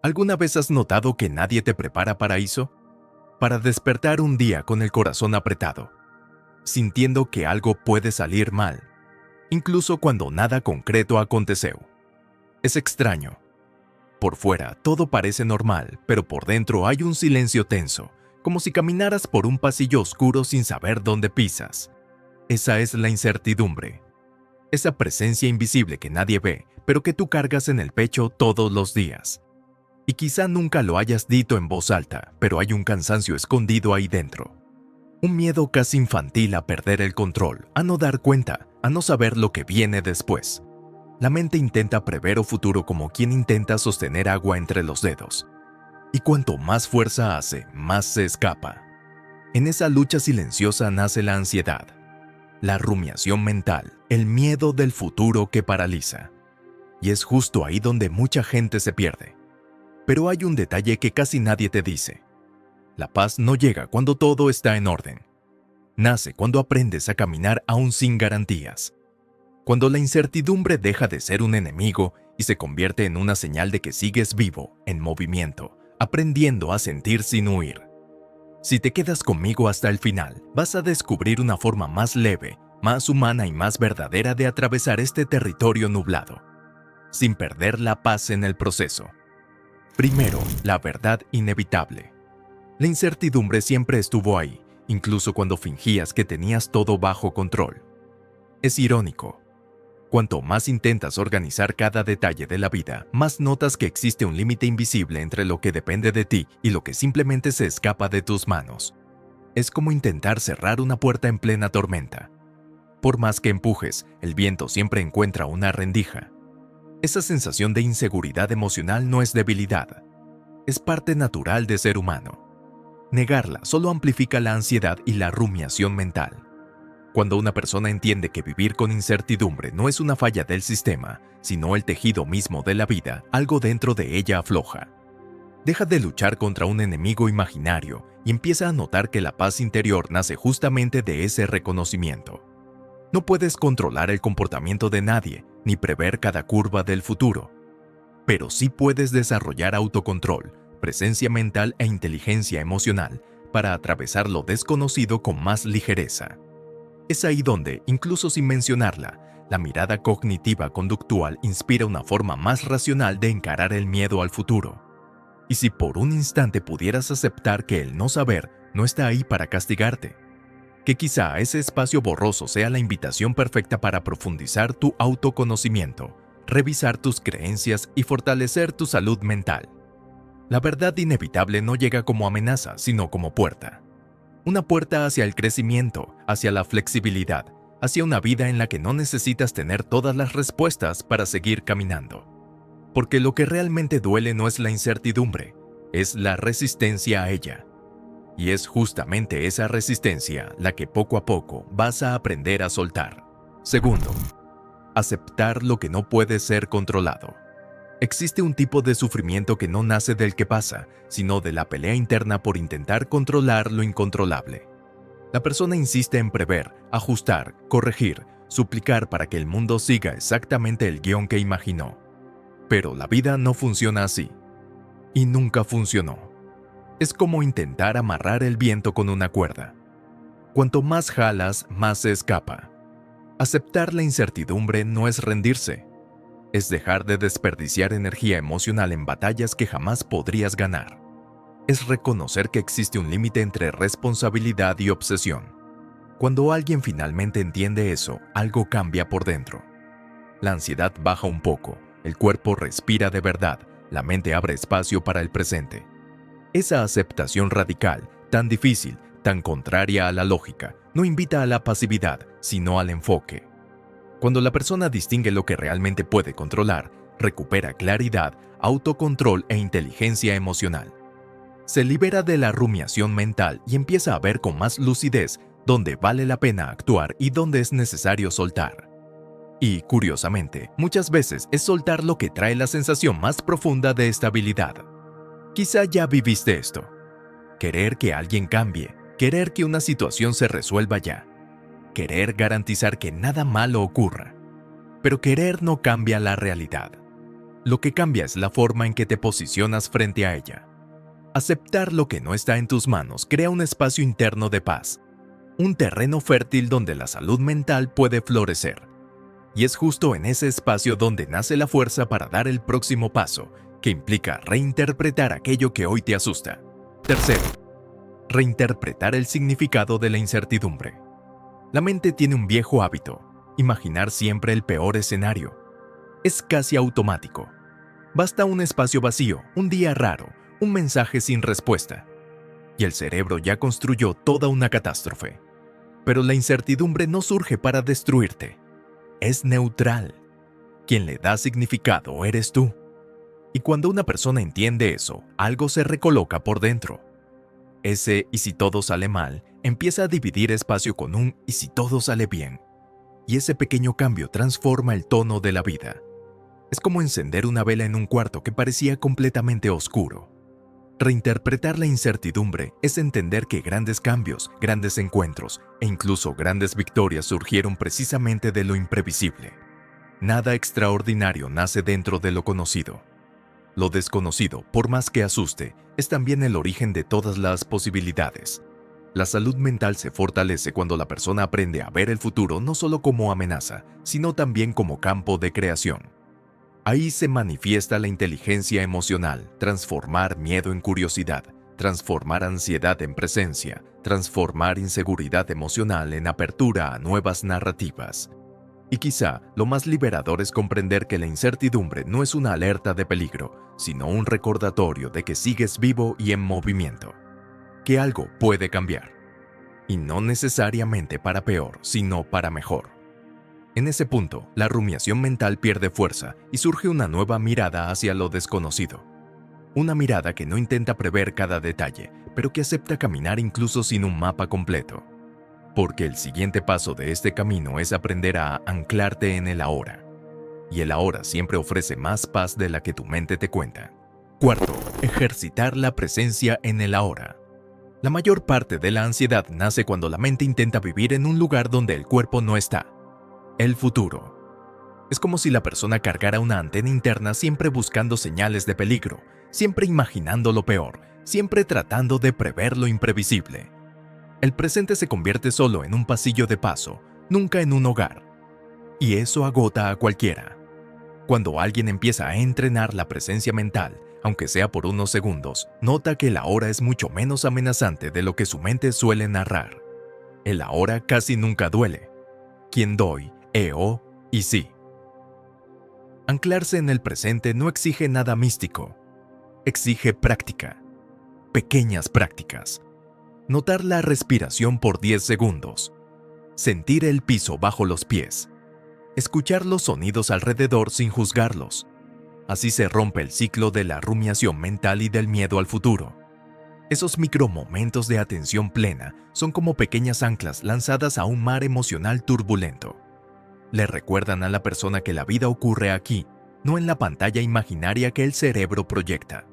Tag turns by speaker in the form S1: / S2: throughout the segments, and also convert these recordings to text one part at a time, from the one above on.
S1: ¿Alguna vez has notado que nadie te prepara para eso? Para despertar un día con el corazón apretado, sintiendo que algo puede salir mal, incluso cuando nada concreto aconteció. Es extraño. Por fuera todo parece normal, pero por dentro hay un silencio tenso, como si caminaras por un pasillo oscuro sin saber dónde pisas. Esa es la incertidumbre. Esa presencia invisible que nadie ve, pero que tú cargas en el pecho todos los días. Y quizá nunca lo hayas dicho en voz alta, pero hay un cansancio escondido ahí dentro. Un miedo casi infantil a perder el control, a no dar cuenta, a no saber lo que viene después. La mente intenta prever el futuro como quien intenta sostener agua entre los dedos. Y cuanto más fuerza hace, más se escapa. En esa lucha silenciosa nace la ansiedad, la rumiación mental, el miedo del futuro que paraliza. Y es justo ahí donde mucha gente se pierde. Pero hay un detalle que casi nadie te dice. La paz no llega cuando todo está en orden. Nace cuando aprendes a caminar aún sin garantías. Cuando la incertidumbre deja de ser un enemigo y se convierte en una señal de que sigues vivo, en movimiento, aprendiendo a sentir sin huir. Si te quedas conmigo hasta el final, vas a descubrir una forma más leve, más humana y más verdadera de atravesar este territorio nublado, sin perder la paz en el proceso. Primero, la verdad inevitable. La incertidumbre siempre estuvo ahí, incluso cuando fingías que tenías todo bajo control. Es irónico. Cuanto más intentas organizar cada detalle de la vida, más notas que existe un límite invisible entre lo que depende de ti y lo que simplemente se escapa de tus manos. Es como intentar cerrar una puerta en plena tormenta. Por más que empujes, el viento siempre encuentra una rendija. Esa sensación de inseguridad emocional no es debilidad. Es parte natural de ser humano. Negarla solo amplifica la ansiedad y la rumiación mental. Cuando una persona entiende que vivir con incertidumbre no es una falla del sistema, sino el tejido mismo de la vida, algo dentro de ella afloja. Deja de luchar contra un enemigo imaginario y empieza a notar que la paz interior nace justamente de ese reconocimiento. No puedes controlar el comportamiento de nadie, ni prever cada curva del futuro. Pero sí puedes desarrollar autocontrol, presencia mental e inteligencia emocional para atravesar lo desconocido con más ligereza. Es ahí donde, incluso sin mencionarla, la mirada cognitiva conductual inspira una forma más racional de encarar el miedo al futuro. Y si por un instante pudieras aceptar que el no saber no está ahí para castigarte, que quizá ese espacio borroso sea la invitación perfecta para profundizar tu autoconocimiento, revisar tus creencias y fortalecer tu salud mental. La verdad inevitable no llega como amenaza, sino como puerta. Una puerta hacia el crecimiento, hacia la flexibilidad, hacia una vida en la que no necesitas tener todas las respuestas para seguir caminando. Porque lo que realmente duele no es la incertidumbre, es la resistencia a ella. Y es justamente esa resistencia la que poco a poco vas a aprender a soltar. Segundo, aceptar lo que no puede ser controlado. Existe un tipo de sufrimiento que no nace del que pasa, sino de la pelea interna por intentar controlar lo incontrolable. La persona insiste en prever, ajustar, corregir, suplicar para que el mundo siga exactamente el guión que imaginó. Pero la vida no funciona así. Y nunca funcionó. Es como intentar amarrar el viento con una cuerda. Cuanto más jalas, más se escapa. Aceptar la incertidumbre no es rendirse. Es dejar de desperdiciar energía emocional en batallas que jamás podrías ganar. Es reconocer que existe un límite entre responsabilidad y obsesión. Cuando alguien finalmente entiende eso, algo cambia por dentro. La ansiedad baja un poco, el cuerpo respira de verdad, la mente abre espacio para el presente. Esa aceptación radical, tan difícil, tan contraria a la lógica, no invita a la pasividad, sino al enfoque. Cuando la persona distingue lo que realmente puede controlar, recupera claridad, autocontrol e inteligencia emocional. Se libera de la rumiación mental y empieza a ver con más lucidez dónde vale la pena actuar y dónde es necesario soltar. Y, curiosamente, muchas veces es soltar lo que trae la sensación más profunda de estabilidad. Quizá ya viviste esto. Querer que alguien cambie, querer que una situación se resuelva ya. Querer garantizar que nada malo ocurra. Pero querer no cambia la realidad. Lo que cambia es la forma en que te posicionas frente a ella. Aceptar lo que no está en tus manos crea un espacio interno de paz, un terreno fértil donde la salud mental puede florecer. Y es justo en ese espacio donde nace la fuerza para dar el próximo paso, que implica reinterpretar aquello que hoy te asusta. Tercero, reinterpretar el significado de la incertidumbre. La mente tiene un viejo hábito: imaginar siempre el peor escenario. Es casi automático. Basta un espacio vacío, un día raro, un mensaje sin respuesta, y el cerebro ya construyó toda una catástrofe. Pero la incertidumbre no surge para destruirte. Es neutral. Quien le da significado eres tú. Y cuando una persona entiende eso, algo se recoloca por dentro. Ese "y si todo sale mal" empieza a dividir espacio con un "y si todo sale bien". Y ese pequeño cambio transforma el tono de la vida. Es como encender una vela en un cuarto que parecía completamente oscuro. Reinterpretar la incertidumbre es entender que grandes cambios, grandes encuentros e incluso grandes victorias surgieron precisamente de lo imprevisible. Nada extraordinario nace dentro de lo conocido. Lo desconocido, por más que asuste, es también el origen de todas las posibilidades. La salud mental se fortalece cuando la persona aprende a ver el futuro no solo como amenaza, sino también como campo de creación. Ahí se manifiesta la inteligencia emocional: transformar miedo en curiosidad, transformar ansiedad en presencia, transformar inseguridad emocional en apertura a nuevas narrativas. Y quizá lo más liberador es comprender que la incertidumbre no es una alerta de peligro, sino un recordatorio de que sigues vivo y en movimiento, que algo puede cambiar. Y no necesariamente para peor, sino para mejor. En ese punto, la rumiación mental pierde fuerza y surge una nueva mirada hacia lo desconocido. Una mirada que no intenta prever cada detalle, pero que acepta caminar incluso sin un mapa completo. Porque el siguiente paso de este camino es aprender a anclarte en el ahora. Y el ahora siempre ofrece más paz de la que tu mente te cuenta. Cuarto, ejercitar la presencia en el ahora. La mayor parte de la ansiedad nace cuando la mente intenta vivir en un lugar donde el cuerpo no está. El futuro. Es como si la persona cargara una antena interna siempre buscando señales de peligro, siempre imaginando lo peor, siempre tratando de prever lo imprevisible. El presente se convierte solo en un pasillo de paso, nunca en un hogar. Y eso agota a cualquiera. Cuando alguien empieza a entrenar la presencia mental, aunque sea por unos segundos, nota que el ahora es mucho menos amenazante de lo que su mente suele narrar. El ahora casi nunca duele. Quien doy, eo y sí. Anclarse en el presente no exige nada místico. Exige práctica. Pequeñas prácticas. Notar la respiración por 10 segundos. Sentir el piso bajo los pies. Escuchar los sonidos alrededor sin juzgarlos. Así se rompe el ciclo de la rumiación mental y del miedo al futuro. Esos micromomentos de atención plena son como pequeñas anclas lanzadas a un mar emocional turbulento. Le recuerdan a la persona que la vida ocurre aquí, no en la pantalla imaginaria que el cerebro proyecta.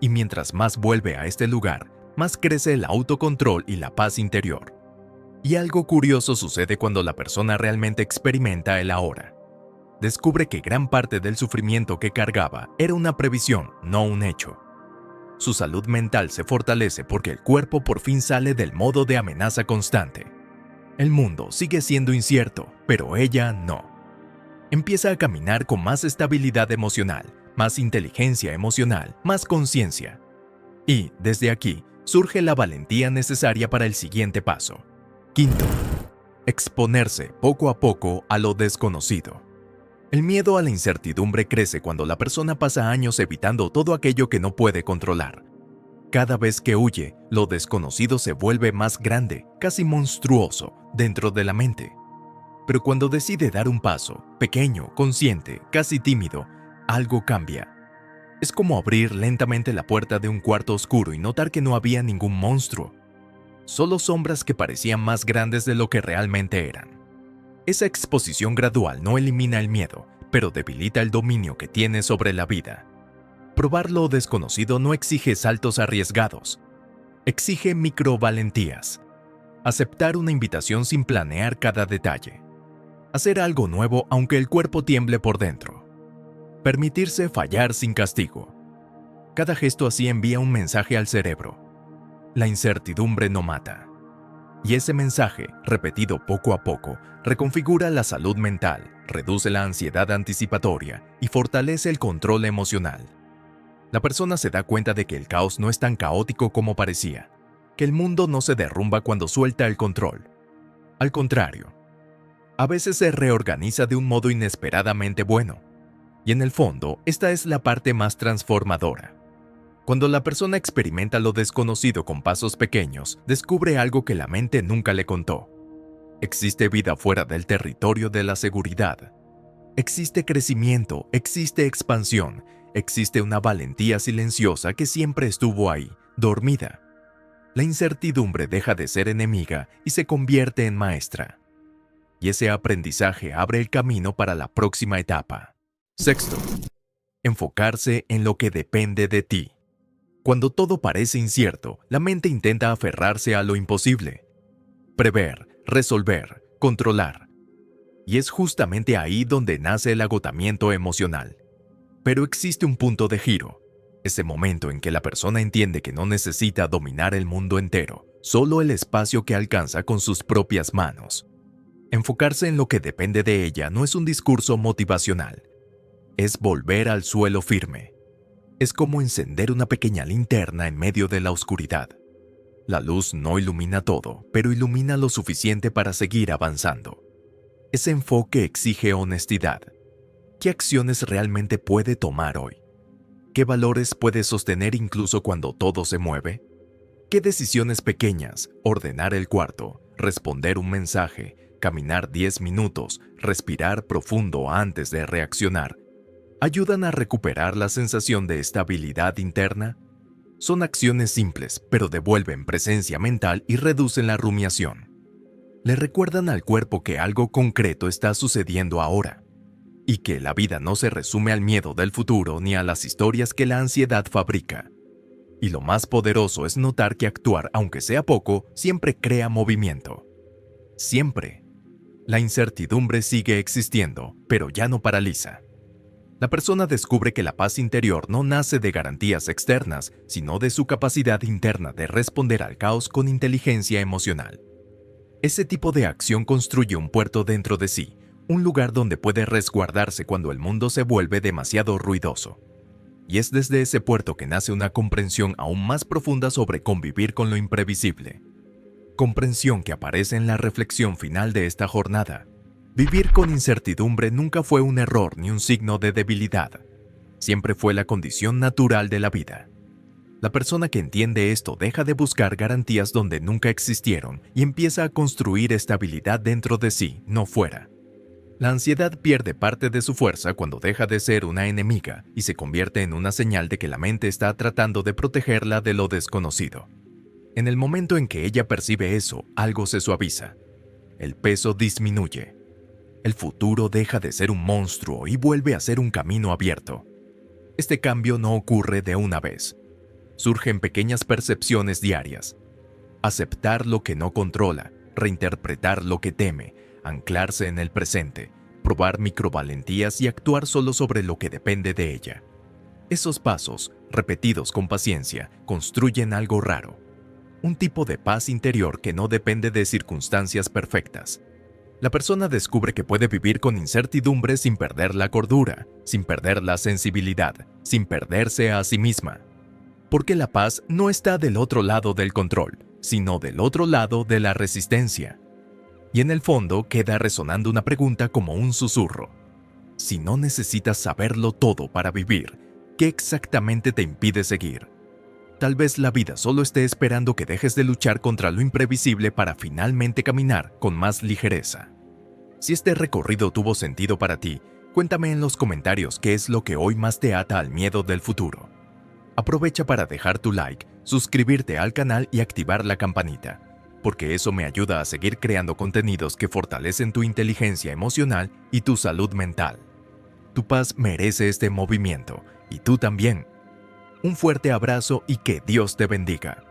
S1: Y mientras más vuelve a este lugar, más crece el autocontrol y la paz interior. Y algo curioso sucede cuando la persona realmente experimenta el ahora. Descubre que gran parte del sufrimiento que cargaba era una previsión, no un hecho. Su salud mental se fortalece porque el cuerpo por fin sale del modo de amenaza constante. El mundo sigue siendo incierto, pero ella no. Empieza a caminar con más estabilidad emocional, más inteligencia emocional, más conciencia. Y, desde aquí, surge la valentía necesaria para el siguiente paso. Quinto, exponerse poco a poco a lo desconocido. El miedo a la incertidumbre crece cuando la persona pasa años evitando todo aquello que no puede controlar. Cada vez que huye, lo desconocido se vuelve más grande, casi monstruoso, dentro de la mente. Pero cuando decide dar un paso, pequeño, consciente, casi tímido, algo cambia. Es como abrir lentamente la puerta de un cuarto oscuro y notar que no había ningún monstruo. Solo sombras que parecían más grandes de lo que realmente eran. Esa exposición gradual no elimina el miedo, pero debilita el dominio que tiene sobre la vida. Probar lo desconocido no exige saltos arriesgados. Exige microvalentías. Aceptar una invitación sin planear cada detalle. Hacer algo nuevo aunque el cuerpo tiemble por dentro. Permitirse fallar sin castigo. Cada gesto así envía un mensaje al cerebro. La incertidumbre no mata. Y ese mensaje, repetido poco a poco, reconfigura la salud mental, reduce la ansiedad anticipatoria y fortalece el control emocional. La persona se da cuenta de que el caos no es tan caótico como parecía, que el mundo no se derrumba cuando suelta el control. Al contrario, a veces se reorganiza de un modo inesperadamente bueno. Y en el fondo, esta es la parte más transformadora. Cuando la persona experimenta lo desconocido con pasos pequeños, descubre algo que la mente nunca le contó. Existe vida fuera del territorio de la seguridad. Existe crecimiento, existe expansión, existe una valentía silenciosa que siempre estuvo ahí, dormida. La incertidumbre deja de ser enemiga y se convierte en maestra. Y ese aprendizaje abre el camino para la próxima etapa. Sexto, enfocarse en lo que depende de ti. Cuando todo parece incierto, la mente intenta aferrarse a lo imposible. Prever, resolver, controlar. Y es justamente ahí donde nace el agotamiento emocional. Pero existe un punto de giro. Ese momento en que la persona entiende que no necesita dominar el mundo entero, solo el espacio que alcanza con sus propias manos. Enfocarse en lo que depende de ella no es un discurso motivacional. Es volver al suelo firme. Es como encender una pequeña linterna en medio de la oscuridad. La luz no ilumina todo, pero ilumina lo suficiente para seguir avanzando. Ese enfoque exige honestidad. ¿Qué acciones realmente puede tomar hoy? ¿Qué valores puede sostener incluso cuando todo se mueve? ¿Qué decisiones pequeñas, ordenar el cuarto, responder un mensaje, caminar 10 minutos, respirar profundo antes de reaccionar, ayudan a recuperar la sensación de estabilidad interna? Son acciones simples, pero devuelven presencia mental y reducen la rumiación. Le recuerdan al cuerpo que algo concreto está sucediendo ahora, y que la vida no se resume al miedo del futuro ni a las historias que la ansiedad fabrica. Y lo más poderoso es notar que actuar, aunque sea poco, siempre crea movimiento. Siempre. La incertidumbre sigue existiendo, pero ya no paraliza. La persona descubre que la paz interior no nace de garantías externas, sino de su capacidad interna de responder al caos con inteligencia emocional. Ese tipo de acción construye un puerto dentro de sí, un lugar donde puede resguardarse cuando el mundo se vuelve demasiado ruidoso. Y es desde ese puerto que nace una comprensión aún más profunda sobre convivir con lo imprevisible. Comprensión que aparece en la reflexión final de esta jornada. Vivir con incertidumbre nunca fue un error ni un signo de debilidad. Siempre fue la condición natural de la vida. La persona que entiende esto deja de buscar garantías donde nunca existieron y empieza a construir estabilidad dentro de sí, no fuera. La ansiedad pierde parte de su fuerza cuando deja de ser una enemiga y se convierte en una señal de que la mente está tratando de protegerla de lo desconocido. En el momento en que ella percibe eso, algo se suaviza. El peso disminuye. El futuro deja de ser un monstruo y vuelve a ser un camino abierto. Este cambio no ocurre de una vez. Surgen pequeñas percepciones diarias. Aceptar lo que no controla, reinterpretar lo que teme, anclarse en el presente, probar microvalentías y actuar solo sobre lo que depende de ella. Esos pasos, repetidos con paciencia, construyen algo raro. Un tipo de paz interior que no depende de circunstancias perfectas. La persona descubre que puede vivir con incertidumbre sin perder la cordura, sin perder la sensibilidad, sin perderse a sí misma. Porque la paz no está del otro lado del control, sino del otro lado de la resistencia. Y en el fondo queda resonando una pregunta como un susurro. Si no necesitas saberlo todo para vivir, ¿qué exactamente te impide seguir? Tal vez la vida solo esté esperando que dejes de luchar contra lo imprevisible para finalmente caminar con más ligereza. Si este recorrido tuvo sentido para ti, cuéntame en los comentarios qué es lo que hoy más te ata al miedo del futuro. Aprovecha para dejar tu like, suscribirte al canal y activar la campanita, porque eso me ayuda a seguir creando contenidos que fortalecen tu inteligencia emocional y tu salud mental. Tu paz merece este movimiento, y tú también. Un fuerte abrazo y que Dios te bendiga.